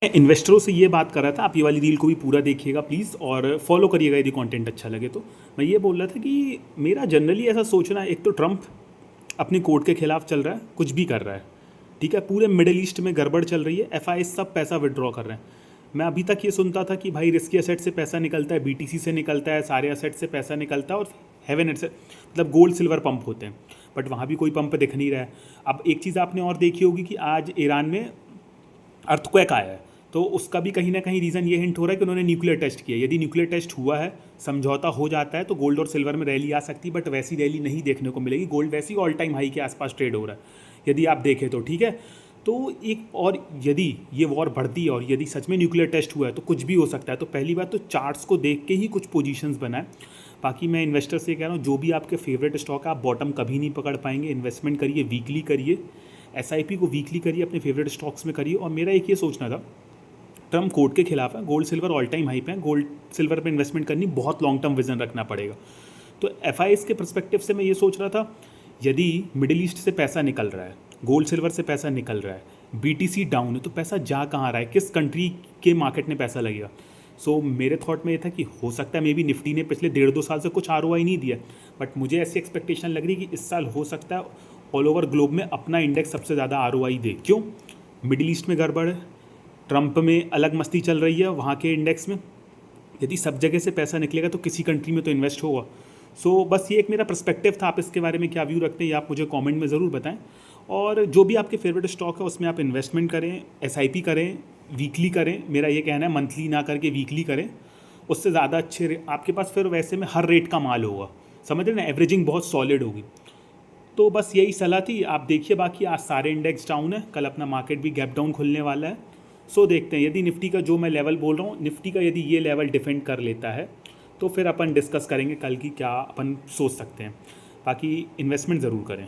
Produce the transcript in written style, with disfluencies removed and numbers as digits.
इन्वेस्टरों से ये बात कर रहा था, आप ये वाली रील को भी पूरा देखिएगा प्लीज़ और फॉलो करिएगा यदि कंटेंट अच्छा लगे तो। मैं ये बोल रहा था कि मेरा जनरली ऐसा सोचना है, एक तो ट्रम्प अपनी कोर्ट के खिलाफ चल रहा है, कुछ भी कर रहा है, ठीक है, पूरे मिडिल ईस्ट में गड़बड़ चल रही है, एफआई सब पैसा विड्रॉ कर रहे हैं। मैं अभी तक ये सुनता था कि भाई रिस्की एसेट से पैसा निकलता है, बीटीसी से निकलता है, सारे एसेट से पैसा निकलता है और हेवन एसेट मतलब गोल्ड सिल्वर पंप होते हैं, बट वहाँ भी कोई पंप दिख नहीं रहा है। अब एक चीज़ आपने और देखी होगी कि आज ईरान में अर्थक्वेक आया है, तो उसका भी कहीं ना कहीं रीज़न ये हिंट हो रहा है कि उन्होंने न्यूक्लियर टेस्ट किया। यदि न्यूक्लियर टेस्ट हुआ है, समझौता हो जाता है, तो गोल्ड और सिल्वर में रैली आ सकती है, बट वैसी रैली नहीं देखने को मिलेगी। गोल्ड वैसी ऑल टाइम हाई के आसपास ट्रेड हो रहा है यदि आप देखें तो, ठीक है। तो एक और यदि ये वॉर बढ़ती है और यदि सच में न्यूक्लियर टेस्ट हुआ है तो कुछ भी हो सकता है। तो पहली बात तो चार्ट्स को देख के ही कुछ पोजीशंस बनाएं। बाकी मैं इन्वेस्टर से कह रहा हूँ, जो भी आपके फेवरेट स्टॉक है, आप बॉटम कभी नहीं पकड़ पाएंगे। इन्वेस्टमेंट करिए, वीकली करिए, एसआईपी को वीकली करिए, अपने फेवरेट स्टॉक्स में करिए। और मेरा एक ये सोचना था, ट्रम्प कोर्ट के खिलाफ है, gold silver all time high पे है, गोल्ड सिल्वर पे इन्वेस्टमेंट करनी बहुत लॉन्ग टर्म विजन रखना पड़ेगा। तो एफआईएस के पर्सपेक्टिव से मैं ये सोच रहा था, यदि मिडिल ईस्ट से पैसा निकल रहा है, गोल्ड सिल्वर से पैसा निकल रहा है, बीटीसी डाउन है, तो पैसा जा कहाँ रहा है, किस कंट्री के मार्केट में पैसा लगेगा। सो मेरे थॉट में ये था कि हो सकता है मे बी निफ्टी ने पिछले 1.5-2 साल से कुछ आरओआई नहीं दिया, बट मुझे ऐसी एक्सपेक्टेशन लग रही है कि इस साल हो सकता है ऑल ओवर ग्लोब में अपना इंडेक्स सबसे ज़्यादा आरओआई दे। क्यों? मिडिल ईस्ट में गड़बड़ है, ट्रंप में अलग मस्ती चल रही है वहाँ के इंडेक्स में, यदि सब जगह से पैसा निकलेगा तो किसी कंट्री में तो इन्वेस्ट होगा। सो बस ये एक मेरा पर्सपेक्टिव था। आप इसके बारे में क्या व्यू रखते हैं ये आप मुझे कमेंट में ज़रूर बताएं। और जो भी आपके फेवरेट स्टॉक है उसमें आप इन्वेस्टमेंट करें, एसआईपी करें, वीकली करें। मेरा ये कहना है मंथली ना करके वीकली करें, उससे ज़्यादा अच्छे आपके पास फिर वैसे में हर रेट का माल होगा, समझ रहे ना, एवरेजिंग बहुत सॉलिड होगी। तो बस यही सलाह थी। आप देखिए, बाकी आज सारे इंडेक्स डाउन है, कल अपना मार्केट भी गैप डाउन खुलने वाला है। सो देखते हैं, यदि निफ्टी का जो मैं लेवल बोल रहा हूँ, निफ्टी का यदि ये लेवल डिफेंड कर लेता है तो फिर अपन डिस्कस करेंगे कल की क्या अपन सोच सकते हैं। बाकी इन्वेस्टमेंट ज़रूर करें।